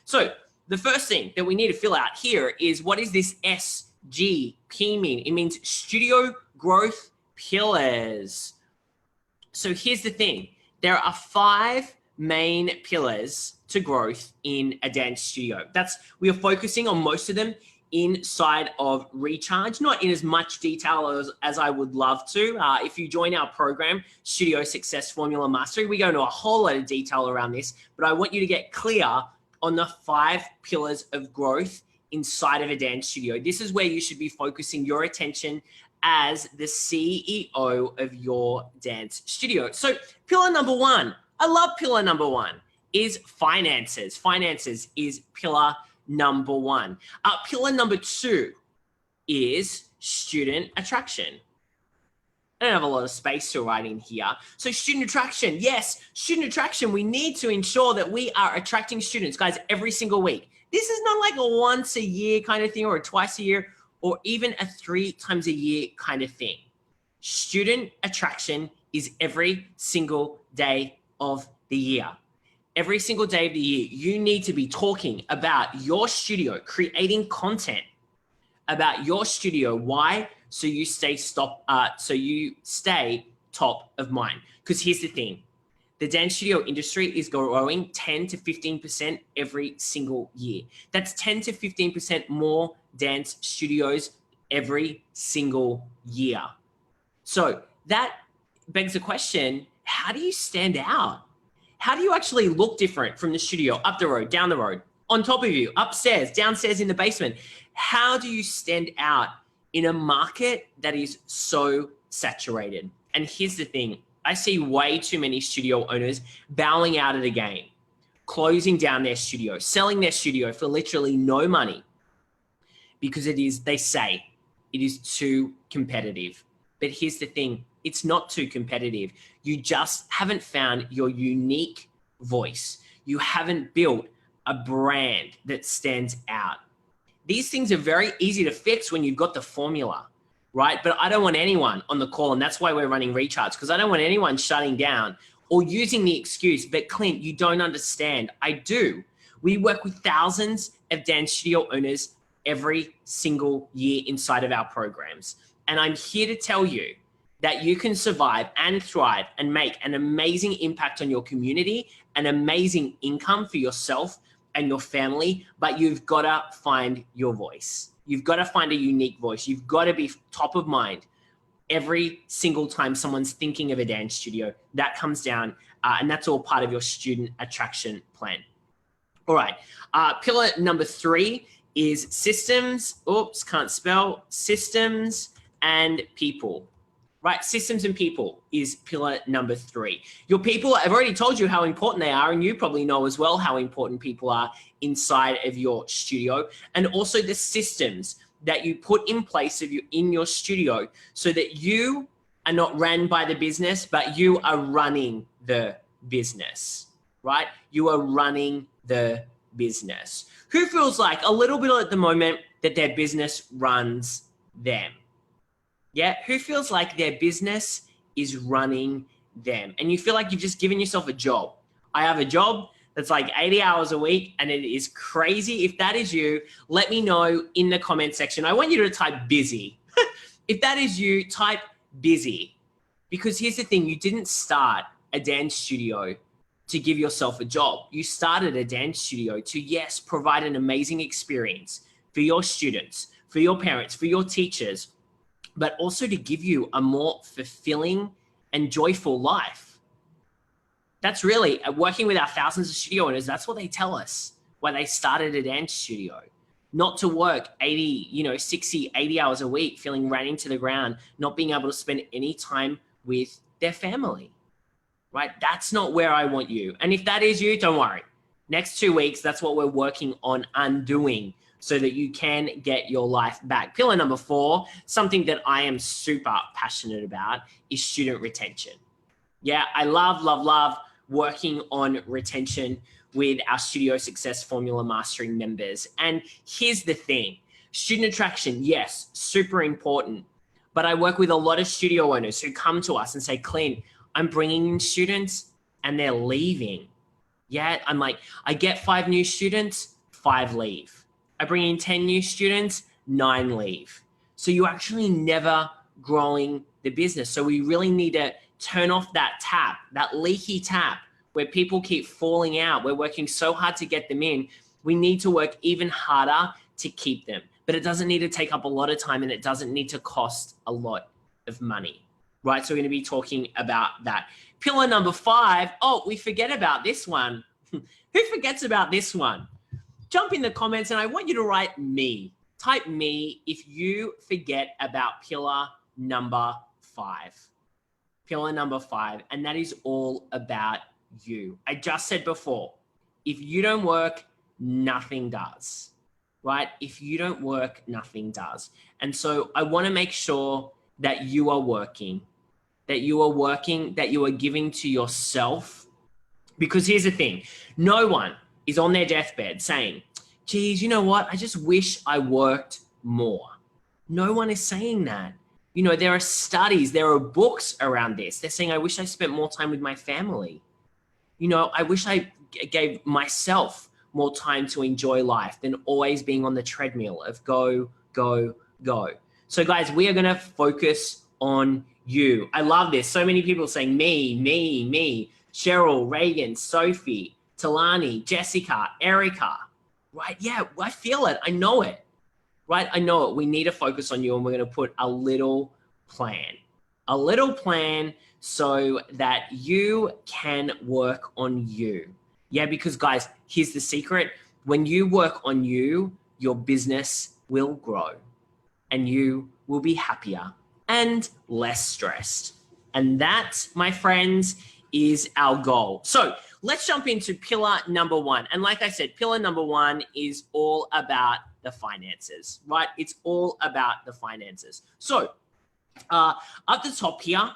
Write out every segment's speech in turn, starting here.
So the first thing that we need to fill out here is, what is this SGP mean? It means Studio Growth Pillars. So here's the thing. There are 5 main pillars to growth in a dance studio. We are focusing on most of them inside of Recharge, not in as much detail as I would love to. If you join our program, Studio Success Formula Mastery, we go into a whole lot of detail around this, but I want you to get clear on the 5 pillars of growth inside of a dance studio. This is where you should be focusing your attention as the CEO of your dance studio. So pillar number 1, I love pillar number 1, is finances. Finances is pillar number 1. Pillar number 2 is student attraction. I don't have a lot of space to write in here. So student attraction, yes, student attraction. We need to ensure that we are attracting students, guys, every single week. This is not like a once a year kind of thing, or a twice a year, or even a 3 times a year kind of thing. Student attraction is every single day of the year. Every single day of the year, you need to be talking about your studio, creating content about your studio. Why? So you stay top of mind. Because here's the thing. The dance studio industry is growing 10 to 15% every single year. That's 10 to 15% more dance studios every single year. So that begs the question, how do you stand out? How do you actually look different from the studio, up the road, down the road, on top of you, upstairs, downstairs in the basement? How do you stand out in a market that is so saturated? And here's the thing. I see way too many studio owners bowing out of the game, closing down their studio, selling their studio for literally no money because they say it is too competitive. But here's the thing. It's not too competitive. You just haven't found your unique voice. You haven't built a brand that stands out. These things are very easy to fix when you've got the formula, right? But I don't want anyone on the call, and that's why we're running Recharge, because I don't want anyone shutting down or using the excuse, but Clint, you don't understand. I do. We work with thousands of dance studio owners every single year inside of our programs. And I'm here to tell you that you can survive and thrive and make an amazing impact on your community, an amazing income for yourself and your family, but you've got to find your voice. You've got to find a unique voice. You've got to be top of mind every single time someone's thinking of a dance studio. That comes down, and that's all part of your student attraction plan. All right, pillar number 3 is systems. Oops, can't spell. Systems and people. Right, systems and people is pillar number 3. Your people, I've already told you how important they are, and you probably know as well how important people are inside of your studio, and also the systems that you put in place in your studio so that you are not ran by the business, but you are running the business, right? You are running the business. Who feels like a little bit at the moment that their business runs them? Yeah, who feels like their business is running them? And you feel like you've just given yourself a job. I have a job that's like 80 hours a week and it is crazy. If that is you, let me know in the comment section. I want you to type busy. If that is you, type busy. Because here's the thing, you didn't start a dance studio to give yourself a job. You started a dance studio to, yes, provide an amazing experience for your students, for your parents, for your teachers, but also to give you a more fulfilling and joyful life. That's really, working with our thousands of studio owners, that's what they tell us why they started a dance studio. Not to work 60, 80 hours a week, feeling ran into the ground, not being able to spend any time with their family, right? That's not where I want you. And if that is you, don't worry. Next 2 weeks, that's what we're working on undoing, so that you can get your life back. Pillar number 4, something that I am super passionate about, is student retention. Yeah, I love working on retention with our Studio Success Formula Mastering members. And here's the thing, student attraction, yes, super important. But I work with a lot of studio owners who come to us and say, Clint, I'm bringing in students and they're leaving. Yeah, I'm like, I get 5 new students, 5 leave. I bring in 10 new students, 9 leave. So you're actually never growing the business. So we really need to turn off that tap, that leaky tap where people keep falling out. We're working so hard to get them in. We need to work even harder to keep them. But it doesn't need to take up a lot of time and it doesn't need to cost a lot of money, right? So we're going to be talking about that. Pillar number 5. Oh, we forget about this one. Who forgets about this one? Jump in the comments and I want you to write me. Type me if you forget about pillar number 5. Pillar number 5, and that is all about you. I just said before, if you don't work, nothing does, right? If you don't work, nothing does. And so I want to make sure that you are working, that you are giving to yourself. Because here's the thing, no one is on their deathbed saying, geez, you know what? I just wish I worked more. No one is saying that. You know, there are studies, there are books around this. They're saying, I wish I spent more time with my family. You know, I wish I gave myself more time to enjoy life than always being on the treadmill of go, go, go. So guys, we are going to focus on you. I love this. So many people saying me, me, me. Cheryl, Reagan, Sophie, Talani, Jessica, Erica, right? Yeah, I feel it. I know it, right? I know it. We need to focus on you and we're going to put a little plan so that you can work on you. Yeah, because guys, here's the secret. When you work on you, your business will grow and you will be happier and less stressed. And that, my friends, is our goal. So let's jump into pillar number 1. And like I said, pillar number 1 is all about the finances, right? It's all about the finances. So at the top here,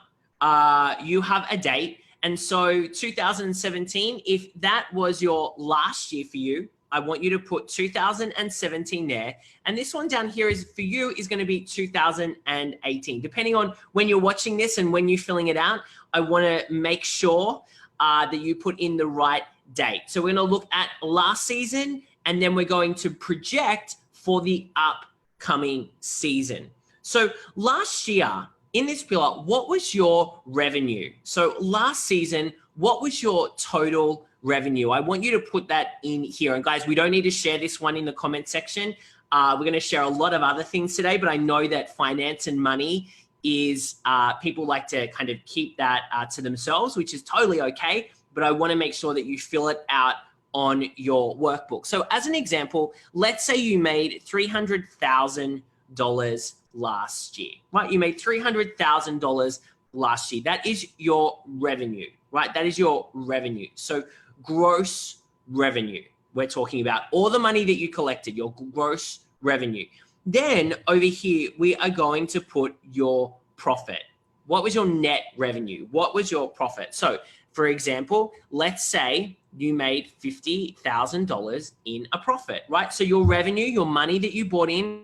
you have a date. And so 2017, if that was your last year for you, I want you to put 2017 there. And this one down here is for you is going to be 2018. Depending on when you're watching this and when you're filling it out, I want to make sure that you put in the right date. So we're going to look at last season and then we're going to project for the upcoming season. So last year in this pillar, what was your revenue? So last season, what was your total revenue? I want you to put that in here. And guys, we don't need to share this one in the comment section. We're going to share a lot of other things today, but I know that finance and money is people like to kind of keep that to themselves, which is totally okay. But I want to make sure that you fill it out on your workbook. So as an example, let's say you made $300,000 last year, right? You made $300,000 last year. That is your revenue, right? That is your revenue. So gross revenue, we're talking about all the money that you collected, your gross revenue. Then over here, we are going to put your profit. What was your net revenue? What was your profit? So for example, let's say you made $50,000 in a profit, right? So your revenue, your money that you brought in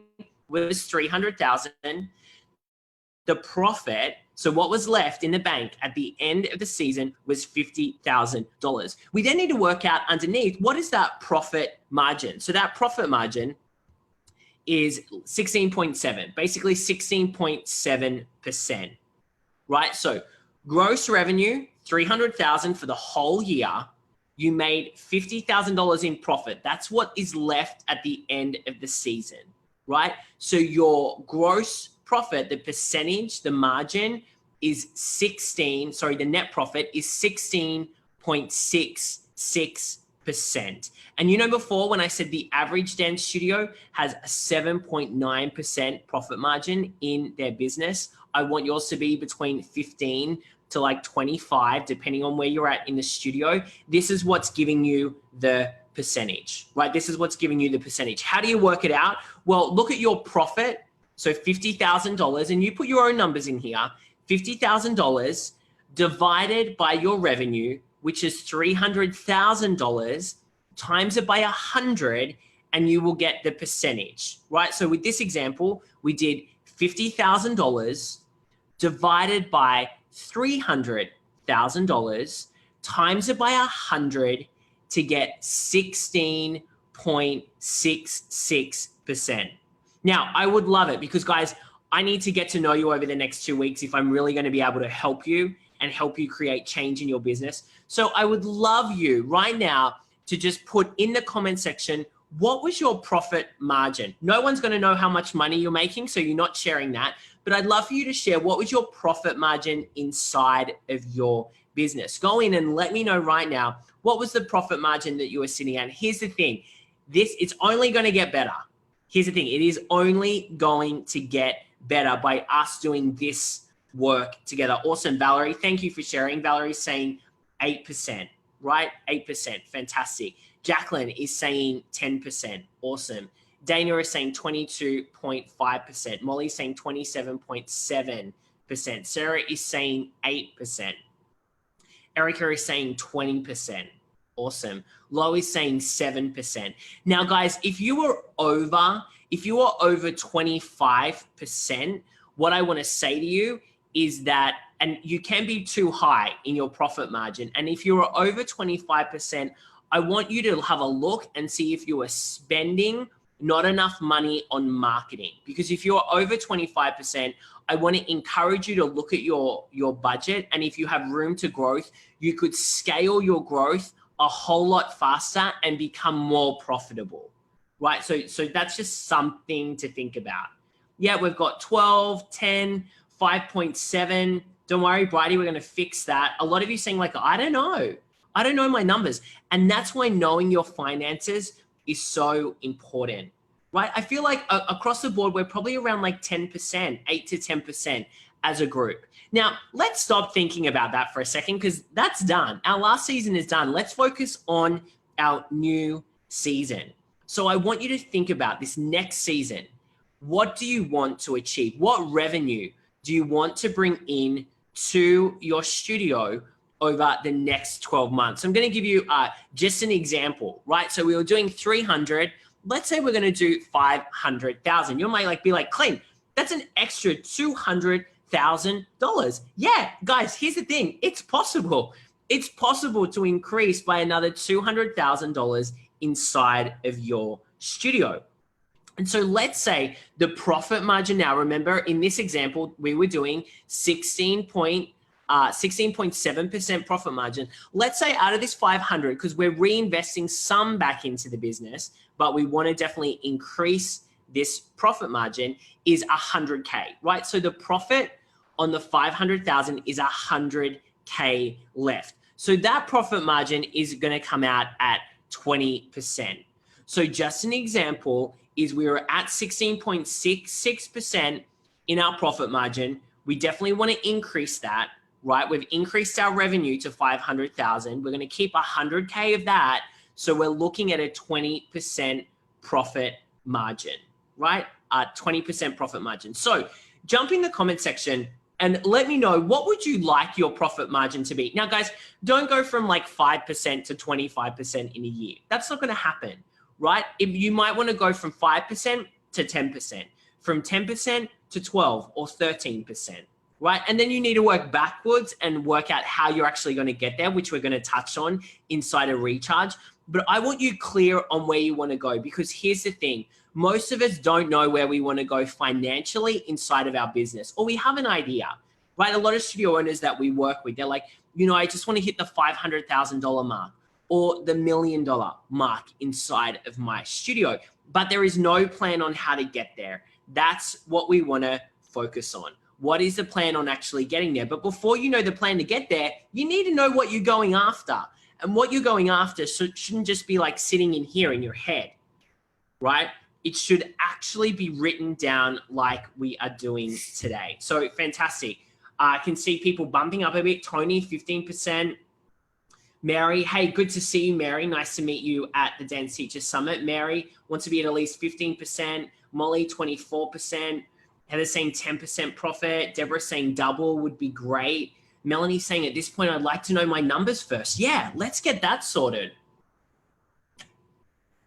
was $300,000. The profit, so what was left in the bank at the end of the season was $50,000. We then need to work out underneath, what is that profit margin? So that profit margin is 16.7, basically 16.7%, right? So gross revenue, 300,000 for the whole year. You made $50,000 in profit. That's what is left at the end of the season, right? So your gross profit, the percentage, the margin is the net profit is 16.66%. And you know, before when I said the average dance studio has a 7.9% profit margin in their business, I want yours to be between 15 to like 25, depending on where you're at in the studio. This is what's giving you the percentage, right? This is what's giving you the percentage. How do you work it out? Well, look at your profit. So $50,000, and you put your own numbers in here, $50,000 divided by your revenue, which is $300,000, times it by 100, and you will get the percentage, right? So with this example, we did $50,000 divided by $300,000 times it by 100 to get 16.7%. 8.66%. Now, I would love it because, guys, I need to get to know you over the next 2 weeks if I'm really going to be able to help you and help you create change in your business. So I would love you right now to just put in the comment section, what was your profit margin? No one's going to know how much money you're making, so you're not sharing that. But I'd love for you to share what was your profit margin inside of your business. Go in and let me know right now, what was the profit margin that you were sitting at? Here's the thing, it's only going to get better. Here's the thing, it is only going to get better by us doing this work together. Awesome, Valerie. Thank you for sharing. Valerie's saying 8%, right? 8%, fantastic. Jacqueline is saying 10%, awesome. Dana is saying 22.5%. Molly's saying 27.7%. Sarah is saying 8%. Erica is saying 20%. Awesome. Lo is saying 7%. Now, guys, if you are over 25%, what I want to say to you is that, and you can be too high in your profit margin. And if you're over 25%, I want you to have a look and see if you are spending not enough money on marketing. Because if you're over 25%, I want to encourage you to look at your budget. And if you have room to growth, you could scale your growth a whole lot faster and become more profitable, right? So that's just something to think about. Yeah, we've got 12, 10, 5.7. Don't worry, Bridie, we're going to fix that. A lot of you saying like, I don't know my numbers. And that's why knowing your finances is so important, right? I feel like across the board, we're probably around like 10%, 8 to 10% as a group. Now, let's stop thinking about that for a second because that's done. Our last season is done. Let's focus on our new season. So I want you to think about this next season. What do you want to achieve? What revenue do you want to bring in to your studio over the next 12 months? I'm going to give you just an example, right? So we were doing 300. Let's say we're going to do 500,000. You might be like, Clint, that's an extra $200,000. Yeah, guys, here's the thing. It's possible. It's possible to increase by another $200,000 inside of your studio. And so let's say the profit margin now, remember in this example, we were doing 16.7% profit margin. Let's say out of this 500, because we're reinvesting some back into the business, but we want to definitely increase this profit margin is 100K, right? So the profit on the 500,000 is 100K left. So that profit margin is going to come out at 20%. So just an example is we were at 16.66% in our profit margin. We definitely want to increase that, right? We've increased our revenue to 500,000. We're going to keep 100K of that. So we're looking at a 20% profit margin, right? 20% profit margin. So jump in the comment section and let me know, what would you like your profit margin to be? Now, guys, don't go from like 5% to 25% in a year. That's not going to happen, right? If you might want to go from 5% to 10%, from 10% to 12 or 13%, right? And then you need to work backwards and work out how you're actually going to get there, which we're going to touch on inside a recharge. But I want you clear on where you want to go, because here's the thing. Most of us don't know where we want to go financially inside of our business, or we have an idea, right? A lot of studio owners that we work with, they're like, I just want to hit the $500,000 mark or the $1 million mark inside of my studio, but there is no plan on how to get there. That's what we want to focus on. What is the plan on actually getting there? But before you know the plan to get there, you need to know what you're going after. And what you're going after shouldn't just be like sitting in here in your head, right? It should actually be written down like we are doing today. So fantastic. I can see people bumping up a bit. Tony, 15%. Mary, hey, good to see you, Mary. Nice to meet you at the Dance Teacher Summit. Mary wants to be at least 15%. Molly, 24%. Heather's saying 10% profit. Deborah's saying double would be great. Melanie's saying at this point, I'd like to know my numbers first. Yeah, let's get that sorted.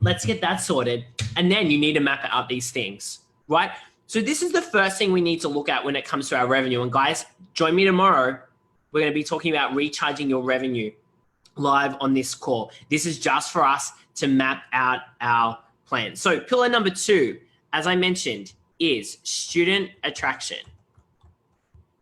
Let's get that sorted. And then you need to map out these things, right? So this is the first thing we need to look at when it comes to our revenue. And guys, join me tomorrow. We're going to be talking about recharging your revenue. live on this call. This is just for us to map out our plan. So pillar number 2, as I mentioned, is student attraction.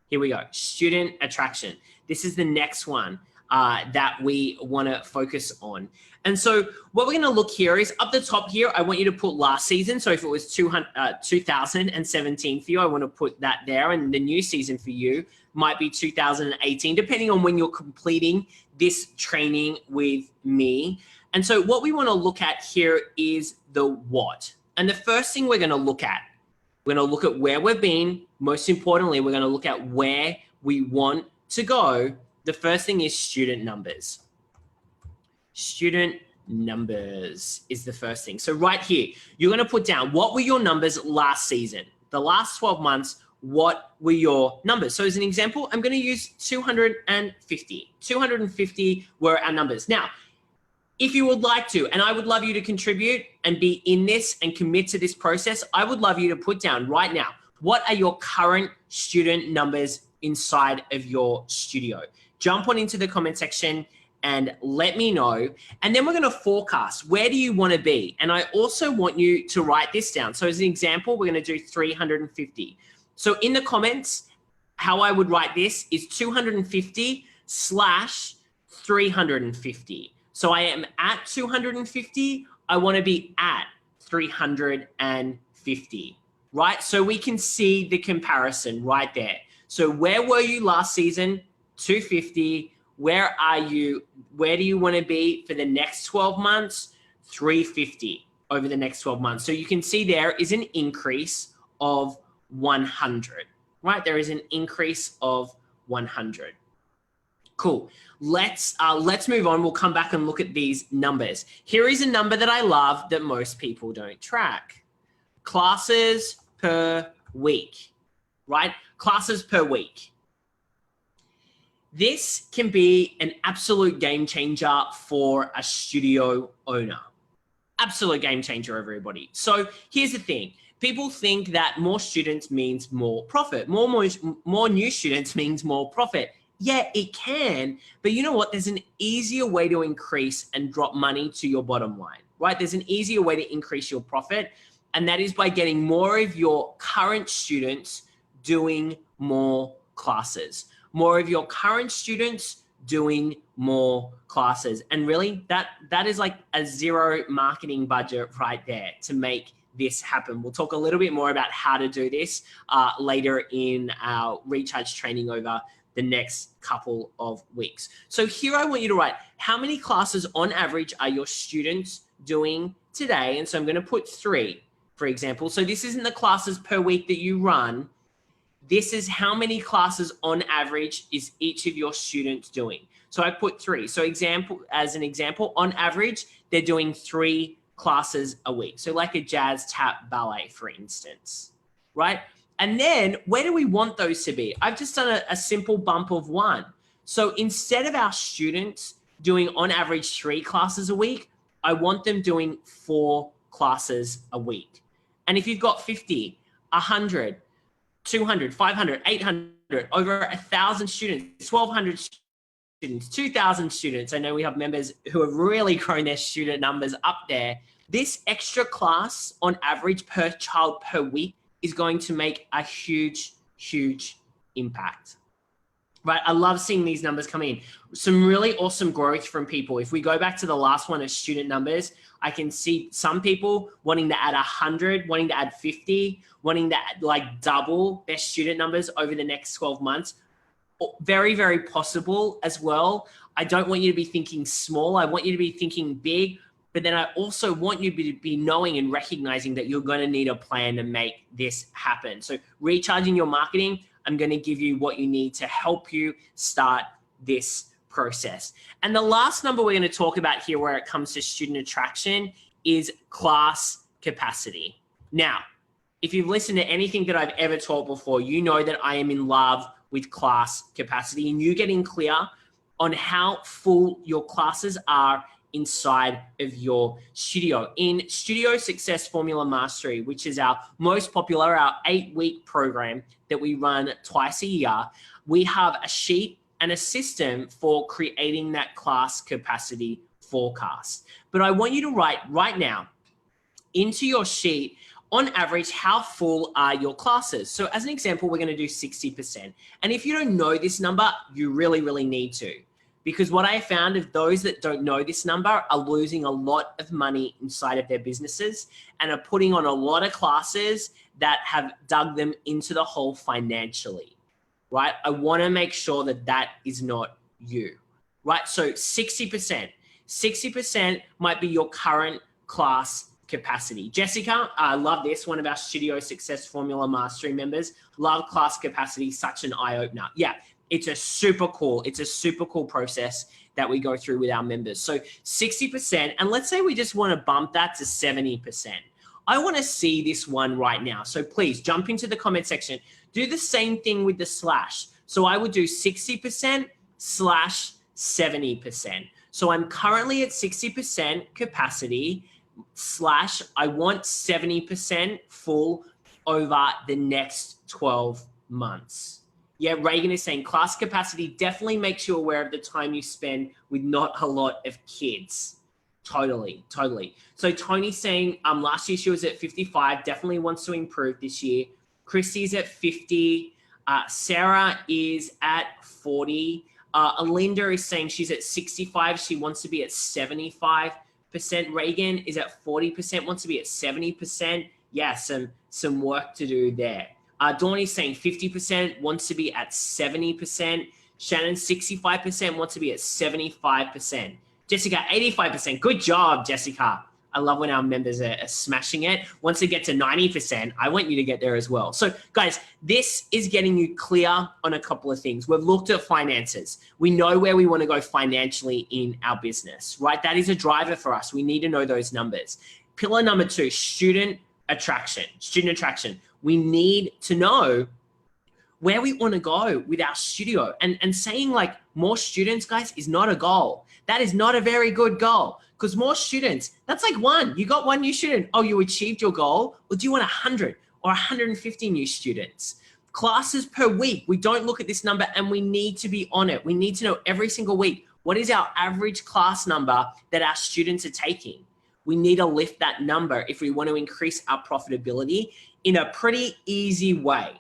Here we go, student attraction. This is the next one that we want to focus on. And so what we're going to look here is up the top here, I want you to put last season. So if it was 2017 for you, I want to put that there. And the new season for you might be 2018, depending on when you're completing this training with me. And so what we want to look at here is the what. And the first thing we're going to look at, we're going to look at where we've been. Most importantly, we're going to look at where we want to go. The first thing is student numbers. Student numbers is the first thing. So right here, you're going to put down what were your numbers last season. The last 12 months, what were your numbers? So as an example, I'm going to use 250. 250 were our numbers. Now, if you would like to, and I would love you to contribute and be in this and commit to this process, I would love you to put down right now, what are your current student numbers inside of your studio? Jump on into the comment section and let me know. And then we're going to forecast, where do you want to be? And I also want you to write this down. So as an example, we're going to do 350. So in the comments, how I would write this is 250 slash 350. So I am at 250. I want to be at 350, right? So we can see the comparison right there. So where were you last season? 250. Where are you? Where do you want to be for the next 12 months? 350 over the next 12 months. So you can see there is an increase of 100, right? There is an increase of 100. Cool. Let's move on. We'll come back and look at these numbers. Here is a number that I love that most people don't track. Classes per week, right? Classes per week. This can be an absolute game changer for a studio owner. Absolute game changer, everybody. So here's the thing. People think that more students means more profit. More new students means more profit. Yeah, it can, but you know what? There's an easier way to increase and drop money to your bottom line, right? There's an easier way to increase your profit, and that is by getting more of your current students doing more classes. More of your current students doing more classes. And really, that is like a zero marketing budget right there to make this happen. We'll talk a little bit more about how to do this later in our recharge training over the next couple of weeks. So here I want you to write, how many classes on average are your students doing today? And so I'm going to put 3, for example. So this isn't the classes per week that you run. This is how many classes on average is each of your students doing. So I put 3. So as an example, on average, they're doing 3 classes a week. So like a jazz, tap, ballet, for instance, right? And then where do we want those to be? I've just done a simple bump of 1. So instead of our students doing on average 3 classes a week, I want them doing 4 classes a week. And if you've got 50, 100, 200, 500, 800, over 1,000 students, 1,200 students, 2,000 students. I know we have members who have really grown their student numbers up there. This extra class on average per child per week is going to make a huge, huge impact, right? I love seeing these numbers come in. Some really awesome growth from people. If we go back to the last one of student numbers, I can see some people wanting to add 100, wanting to add 50, wanting to like double their student numbers over the next 12 months. Very, very possible as well. I don't want you to be thinking small. I want you to be thinking big, but then I also want you to be knowing and recognizing that you're going to need a plan to make this happen. So recharging your marketing, I'm going to give you what you need to help you start this process. And the last number we're going to talk about here where it comes to student attraction is class capacity. Now, if you've listened to anything that I've ever taught before, you know that I am in love with class capacity and you getting clear on how full your classes are inside of your studio. In Studio Success Formula Mastery, which is our most popular, our 8-week program that we run twice a year, we have a sheet and a system for creating that class capacity forecast. But I want you to write right now into your sheet, on average, how full are your classes? So as an example, we're going to do 60%. And if you don't know this number, you really, really need to. Because what I found is those that don't know this number are losing a lot of money inside of their businesses and are putting on a lot of classes that have dug them into the hole financially, right? I want to make sure that that is not you, right? So 60% might be your current class capacity. Jessica, I love this, one of our Studio Success Formula Mastery members. Love class capacity, such an eye-opener. Yeah, it's a super cool process that we go through with our members. So 60%, and let's say we just want to bump that to 70%. I want to see this one right now. So please jump into the comment section. Do the same thing with the slash. So I would do 60% slash 70%. So I'm currently at 60% capacity slash I want 70% full over the next 12 months. Yeah, Reagan is saying class capacity definitely makes you aware of the time you spend with not a lot of kids. Totally. So Tony's saying last year she was at 55, definitely wants to improve this year. Christy's at 50. Sarah is at 40. Alinda is saying she's at 65. She wants to be at 75%. Reagan is at 40%, wants to be at 70%. Yeah, some work to do there. Dawn is saying 50%, wants to be at 70%. Shannon, 65%, wants to be at 75%. Jessica, 85%. Good job, Jessica. I love when our members are smashing it. Once they get to 90%, I want you to get there as well. So guys, this is getting you clear on a couple of things. We've looked at finances. We know where we want to go financially in our business, right? That is a driver for us. We need to know those numbers. Pillar number 2, student attraction. We need to know where we want to go with our studio. And saying like more students, guys, is not a goal. That is not a very good goal. Because more students, that's like one. You got one new student. Oh, you achieved your goal? Or do you want 100 or 150 new students? Classes per week. We don't look at this number and we need to be on it. We need to know every single week, what is our average class number that our students are taking? We need to lift that number if we want to increase our profitability in a pretty easy way,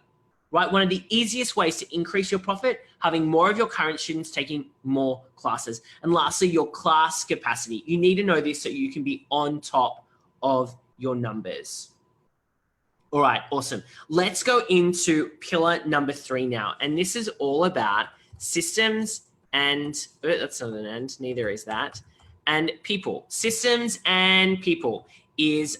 right? One of the easiest ways to increase your profit, having more of your current students taking more classes. And lastly, your class capacity. You need to know this so you can be on top of your numbers. All right, awesome. Let's go into pillar number 3 now. And this is all about systems and, that's not an end, neither is that, and people. Systems and people is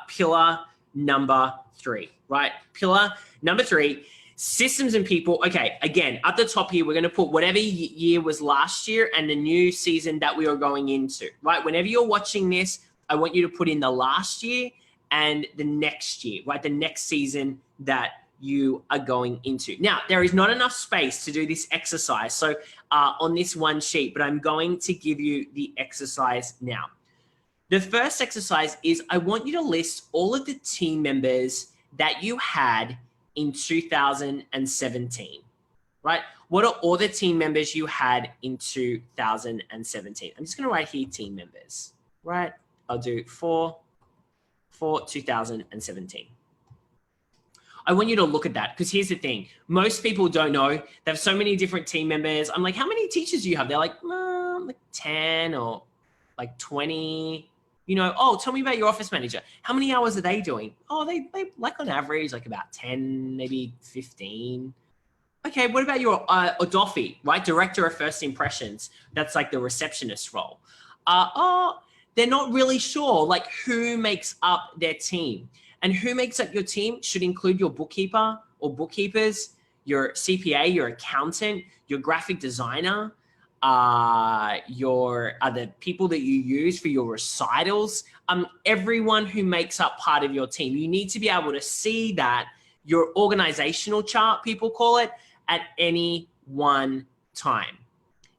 pillar number 3, right? Pillar number 3. Systems and people. Okay, again, at the top here, we're going to put whatever year was last year and the new season that we are going into, right? Whenever you're watching this, I want you to put in the last year and the next year, right? The next season that you are going into. Now, there is not enough space to do this exercise. So on this one sheet, but I'm going to give you the exercise now. The first exercise is I want you to list all of the team members that you had in 2017, right? What are all the team members you had in 2017? I'm just gonna write here team members, right? I'll do for 2017. I want you to look at that because here's the thing. Most people don't know. They have so many different team members. I'm like, how many teachers do you have? They're like 10 or like 20. You know, oh, tell me about your office manager. How many hours are they doing? Oh, they like on average, like about 10, maybe 15. Okay, what about your Odofi, right? Director of First Impressions. That's like the receptionist role. They're not really sure like who makes up their team. And who makes up your team should include your bookkeeper or bookkeepers, your CPA, your accountant, your graphic designer, the people that you use for your recitals, everyone who makes up part of your team. You need to be able to see that, your organizational chart, people call it, at any one time.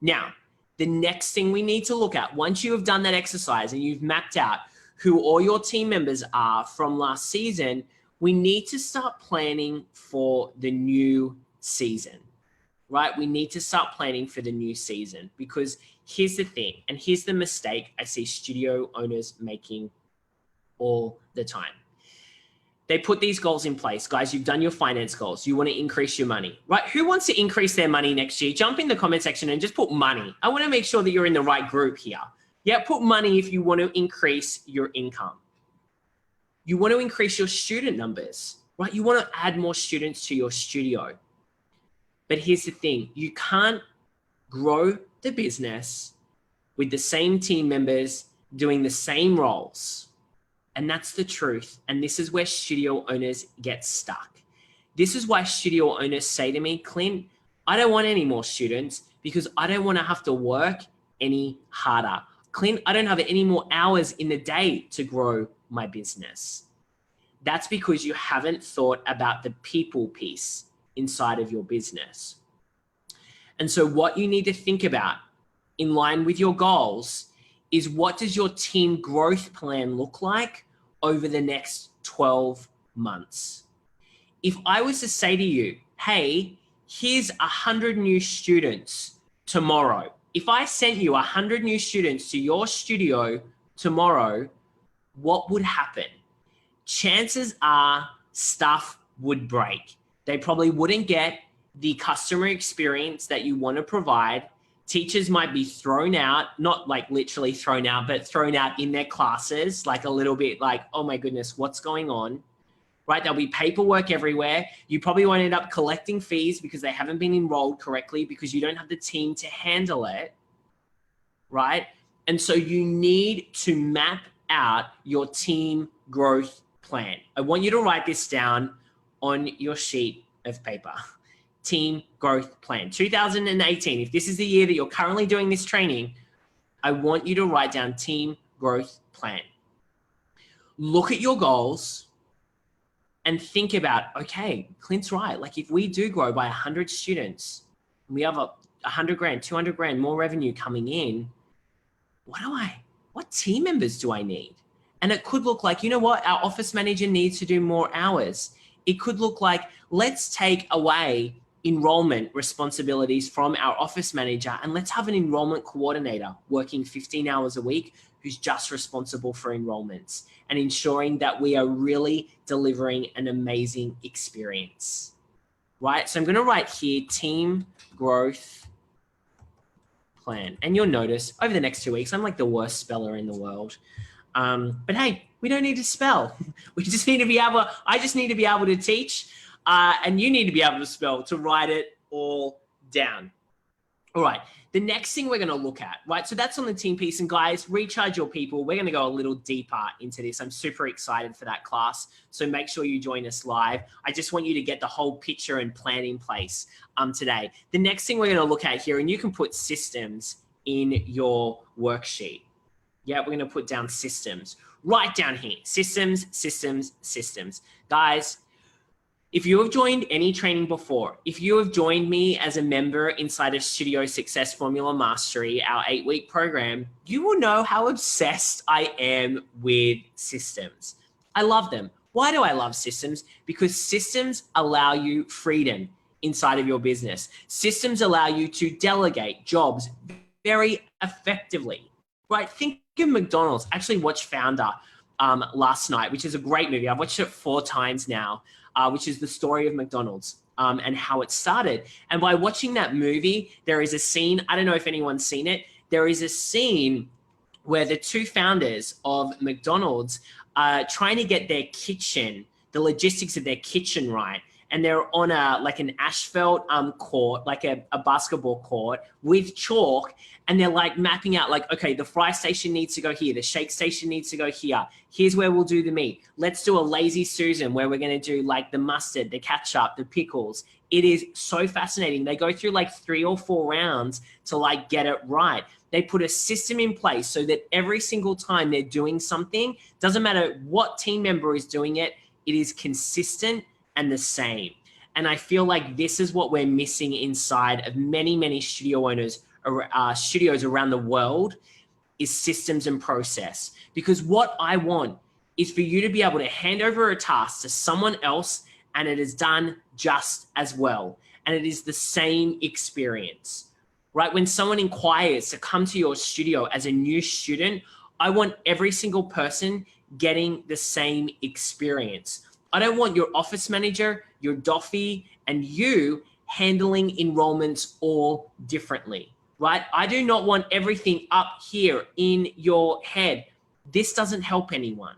Now, the next thing we need to look at, once you have done that exercise and you've mapped out who all your team members are from last season, we need to start planning for the new season. right? We need to start planning for the new season, because here's the thing, and here's the mistake I see studio owners making all the time. They put these goals in place. Guys, you've done your finance goals. You want to increase your money, right? Who wants to increase their money next year? Jump in the comment section and just put money. I want to make sure that you're in the right group here. Yeah, put money if you want to increase your income. You want to increase your student numbers, right? You want to add more students to your studio. But here's the thing, you can't grow the business with the same team members doing the same roles. And that's the truth. And this is where studio owners get stuck. This is why studio owners say to me, Clint, I don't want any more students because I don't want to have to work any harder. Clint, I don't have any more hours in the day to grow my business. That's because you haven't thought about the people piece inside of your business. And so what you need to think about in line with your goals is, what does your team growth plan look like over the next 12 months? If I was to say to you, hey, here's 100 new students tomorrow. If I sent you 100 new students to your studio tomorrow, what would happen? Chances are stuff would break. They probably wouldn't get the customer experience that you want to provide. Teachers might be thrown out, not like literally thrown out, but thrown out in their classes, like a little bit like, oh my goodness, what's going on, right? There'll be paperwork everywhere. You probably won't end up collecting fees because they haven't been enrolled correctly because you don't have the team to handle it, right? And so you need to map out your team growth plan. I want you to write this down on your sheet of paper. Team growth plan. 2018, if this is the year that you're currently doing this training, I want you to write down team growth plan. Look at your goals and think about, okay, Clint's right. Like if we do grow by 100 students, and we have 100 grand, 200 grand more revenue coming in, what team members do I need? And it could look like, you know what, our office manager needs to do more hours. It could look like, let's take away enrollment responsibilities from our office manager and let's have an enrollment coordinator working 15 hours a week who's just responsible for enrollments and ensuring that we are really delivering an amazing experience, right? So I'm going to write here, team growth plan. And you'll notice over the next 2 weeks, I'm like the worst speller in the world. But hey, we don't need to spell. We just need to be able, I just need to be able to teach. And you need to be able to spell to write it all down. All right, the next thing we're going to look at, right? So that's on the team piece. And guys, recharge your people. We're going to go a little deeper into this. I'm super excited for that class. So make sure you join us live. I just want you to get the whole picture and plan in place today. The next thing we're going to look at here, and you can put systems in your worksheet. Yeah, we're going to put down systems right down here. Systems, systems, systems. Guys, if you have joined any training before, if you have joined me as a member inside of Studio Success Formula Mastery, our 8-week program, you will know how obsessed I am with systems. I love them. Why do I love systems? Because systems allow you freedom inside of your business. Systems allow you to delegate jobs very effectively, right? Think of McDonald's. I actually watched Founder last night, which is a great movie. I've watched it 4 times now. Which is the story of McDonald's and how it started. And by watching that movie, there is a scene, I don't know if anyone's seen it, there is a scene where the 2 founders of McDonald's are trying to get their kitchen, the logistics of their kitchen right. And they're on like an asphalt court, like a basketball court with chalk. And they're like mapping out like, okay, the fry station needs to go here. The shake station needs to go here. Here's where we'll do the meat. Let's do a lazy Susan where we're going to do like the mustard, the ketchup, the pickles. It is so fascinating. They go through like 3 or 4 rounds to like get it right. They put a system in place so that every single time they're doing something, doesn't matter what team member is doing it, it is consistent and the same. And I feel like this is what we're missing inside of many, many studio owners, studios around the world, is systems and process. Because what I want is for you to be able to hand over a task to someone else and it is done just as well. and it is the same experience, right? When someone inquires to come to your studio as a new student, I want every single person getting the same experience. I don't want your office manager, your doffy, and you handling enrollments all differently, right? I do not want everything up here in your head. This doesn't help anyone,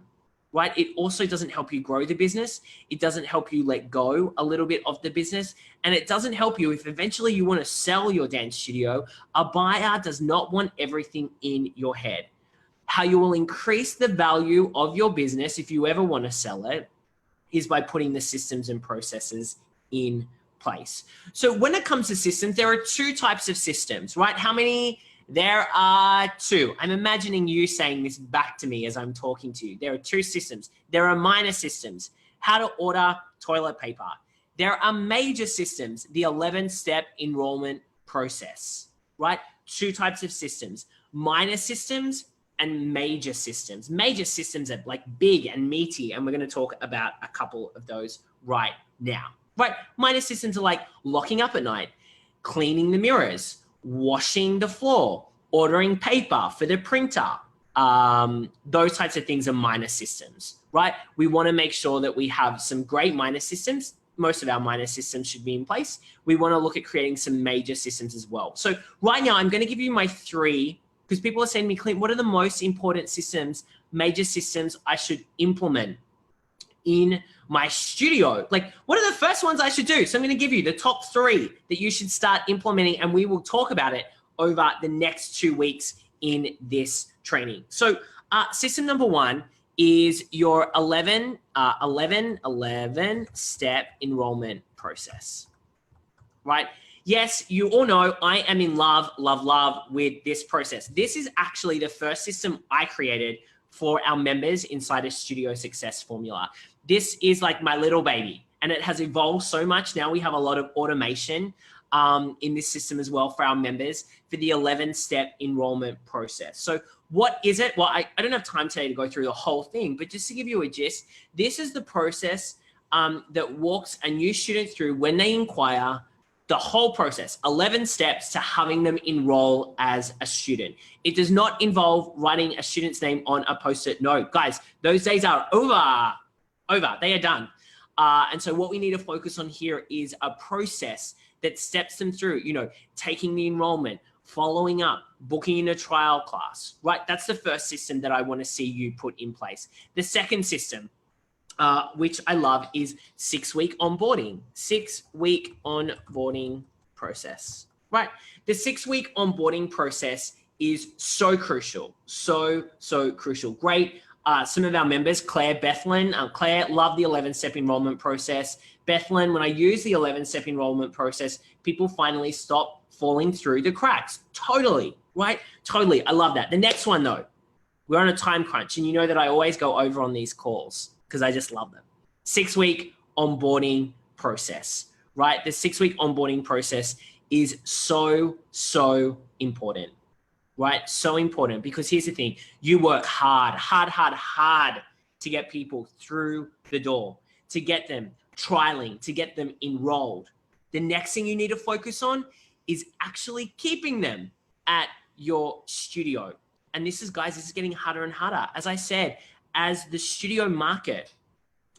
right? It also doesn't help you grow the business. It doesn't help you let go a little bit of the business. And it doesn't help you if eventually you want to sell your dance studio. A buyer does not want everything in your head. How you will increase the value of your business if you ever want to sell it is by putting the systems and processes in place. So when it comes to systems, there are two types of systems, right? How many? There are two. I'm imagining you saying this back to me as I'm talking to you. There are two systems. There are minor systems, how to order toilet paper. There are major systems, the 11-step enrollment process, right? Two types of systems, minor systems and major systems. Major systems are like big and meaty, and we're going to talk about a couple of those right now, right? Minor systems are like locking up at night, cleaning the mirrors, washing the floor, ordering paper for the printer. Those types of things are minor systems, right? We want to make sure that we have some great minor systems. Most of our minor systems should be in place. We want to look at creating some major systems as well. So right now I'm going to give you my three, because people are saying to me, Clint, what are the most important systems, major systems I should implement in my studio? Like, what are the first ones I should do? So I'm going to give you the top three that you should start implementing, and we will talk about it over the next 2 weeks in this training. So system number one is your 11-step enrollment process, right? Yes, you all know I am in love with this process. This is actually the first system I created for our members inside a Studio Success Formula. This is like my little baby, and it has evolved so much. Now we have a lot of automation in this system as well for our members for the 11-step enrollment process. So what is it? Well, I don't have time today to go through the whole thing, but just to give you a gist, this is the process that walks a new student through when they inquire, the whole process, 11 steps to having them enroll as a student. It does not involve writing a student's name on a Post-it note. Guys, those days are over, they are done. And so what we need to focus on here is a process that steps them through, you know, taking the enrollment, following up, booking in a trial class, right? That's the first system that I want to see you put in place. The second system, which I love, is 6-week onboarding. 6-week onboarding process, right? The 6-week onboarding process is so crucial, so crucial. Great. Some of our members, Claire, Bethlyn, Claire loved the 11-step enrollment process. Bethlyn, when I use the 11-step enrollment process, people finally stop falling through the cracks. Totally, right? Totally. I love that. The next one though, we're on a time crunch, and you know that I always go over on these calls because I just love them. 6-week onboarding process, right? The 6-week onboarding process is so important, right? So important, because here's the thing. You work hard to get people through the door, to get them trialing, to get them enrolled. The next thing you need to focus on is actually keeping them at your studio. And this is, guys, this is getting harder and harder. As I said, as the studio market,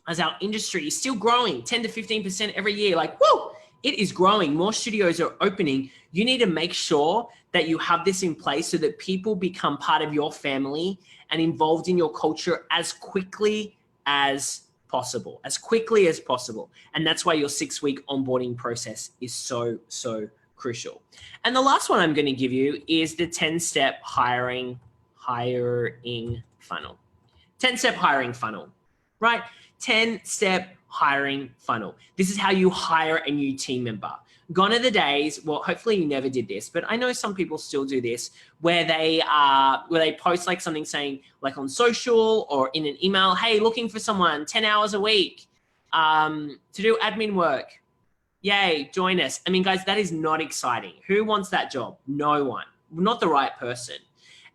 as our industry is still growing 10 to 15% every year, like, whoa, it is growing. More studios are opening. You need to make sure that you have this in place so that people become part of your family and involved in your culture as quickly as possible, And that's why your 6-week onboarding process is so crucial. And the last one I'm going to give you is the 10-step hiring funnel. 10-step hiring funnel, right? 10-step hiring funnel. This is how you hire a new team member. Gone are the days, well, hopefully you never did this, but I know some people still do this, where they post like something saying, like on social or in an email, hey, looking for someone 10 hours a week to do admin work. Yay, join us. I mean, guys, that is not exciting. Who wants that job? No one. Not the right person.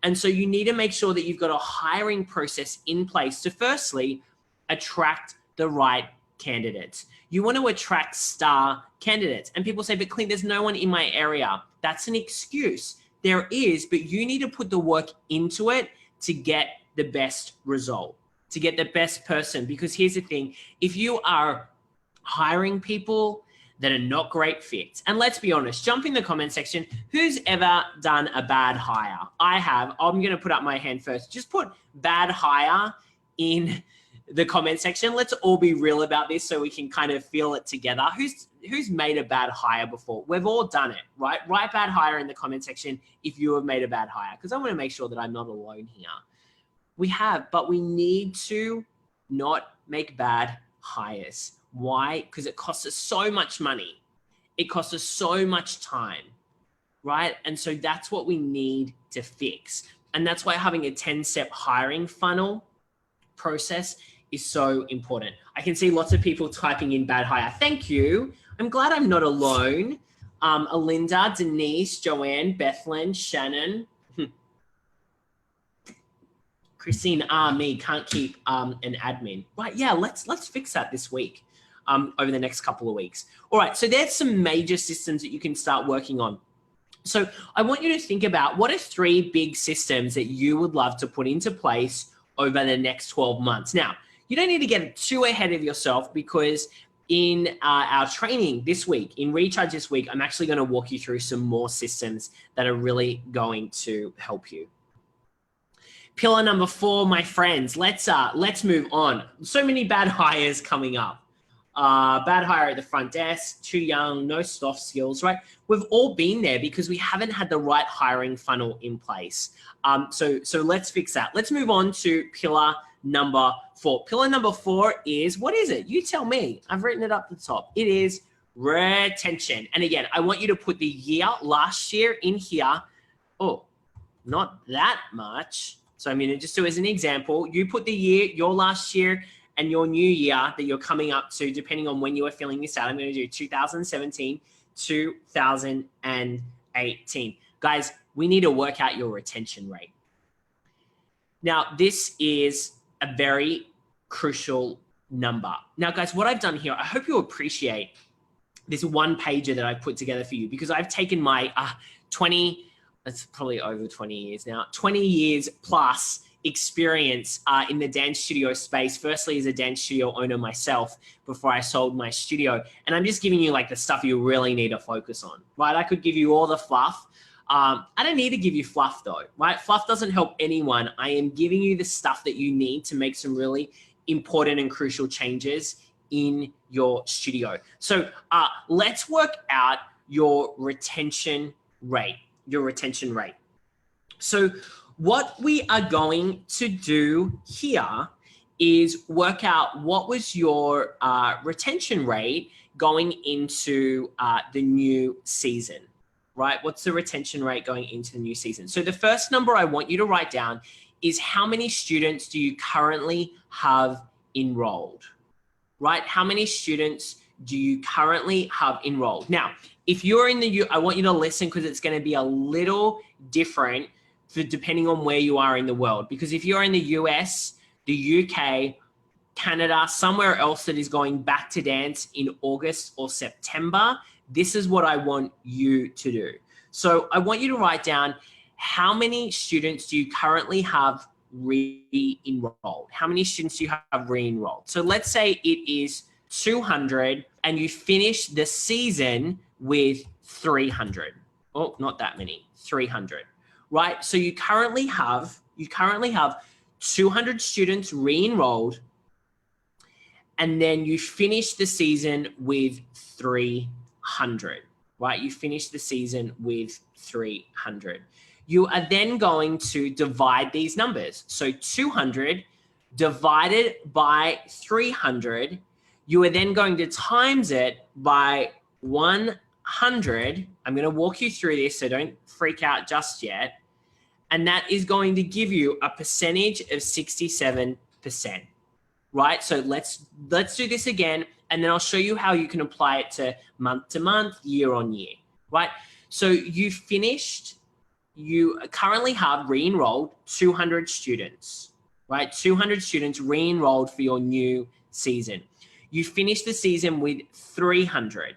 And so you need to make sure that you've got a hiring process in place to firstly attract the right candidates. You want to attract star candidates. And people say, but Clint, there's no one in my area. That's an excuse. There is, but you need to put the work into it to get the best result, to get the best person. Because here's the thing, if you are hiring people that are not great fits, and let's be honest, jump in the comment section, who's ever done a bad hire? I have. I'm going to put up my hand first. Just put bad hire in the comment section. Let's all be real about this so we can kind of feel it together. Who's made a bad hire before? We've all done it, right? Write bad hire in the comment section if you have made a bad hire, because I want to make sure that I'm not alone here. We have, but we need to not make bad hires. Why? Because it costs us so much money. It costs us so much time, right? And so that's what we need to fix. And that's why having a 10-step hiring funnel process is so important. I can see lots of people typing in bad hire. Thank you. I'm glad I'm not alone. Alinda, Denise, Joanne, Bethlyn, Shannon, Christine, me, can't keep an admin. Right, yeah, let's fix that this week, over the next couple of weeks. All right, so there's some major systems that you can start working on. So I want you to think about what are 3 big systems that you would love to put into place over the next 12 months. Now, you don't need to get too ahead of yourself, because in our training this week, in Recharge this week, I'm actually going to walk you through some more systems that are really going to help you. Pillar number 4, my friends, let's move on. So many bad hires coming up. Bad hire at the front desk, too young, no soft skills, right? We've all been there because we haven't had the right hiring funnel in place. So let's fix that. Let's move on to pillar number 4. Pillar number 4 is, what is it? You tell me. I've written it up at the top. It is retention. And again, I want you to put the year last year in here. Oh, not that much. So I'm going to just do as an example. You put the year, your last year, and your new year that you're coming up to, depending on when you are filling this out. I'm going to do 2017, 2018. Guys, we need to work out your retention rate. Now, this is a very crucial number. Now, guys, what I've done here, I hope you appreciate this one pager that I've put together for you, because I've taken my 20, it's probably over 20 years now, 20 years plus experience in the dance studio space, firstly as a dance studio owner myself before I sold my studio. And I'm just giving you like the stuff you really need to focus on, right? I could give you all the fluff. I don't need to give you fluff though, right? Fluff doesn't help anyone. I am giving you the stuff that you need to make some really important and crucial changes in your studio. So let's work out your retention rate, So what we are going to do here is work out what was your retention rate going into the new season, right? What's the retention rate going into the new season? So the first number I want you to write down is how many students do you currently have enrolled, right? How many students do you currently have enrolled? Now, if you're in the U, I want you to listen because it's going to be a little different for depending on where you are in the world. Because if you're in the US, the UK, Canada, somewhere else that is going back to dance in August or September, this is what I want you to do. So I want you to write down how many students do you currently have re-enrolled? How many students do you have re-enrolled? So let's say it is 200 and you finish the season with 300. Oh, not that many, 300, right? So you currently have 200 students re-enrolled, and then you finish the season with 300, right? You finish the season with 300. You are then going to divide these numbers. So 200 divided by 300, you are then going to times it by 100. I'm going to walk you through this, so don't freak out just yet. And that is going to give you a percentage of 67%, right? So let's do this again, and then I'll show you how you can apply it to month, year on year, right? So you currently have re-enrolled 200 students, right? 200 students re-enrolled for your new season. You finish the season with 300,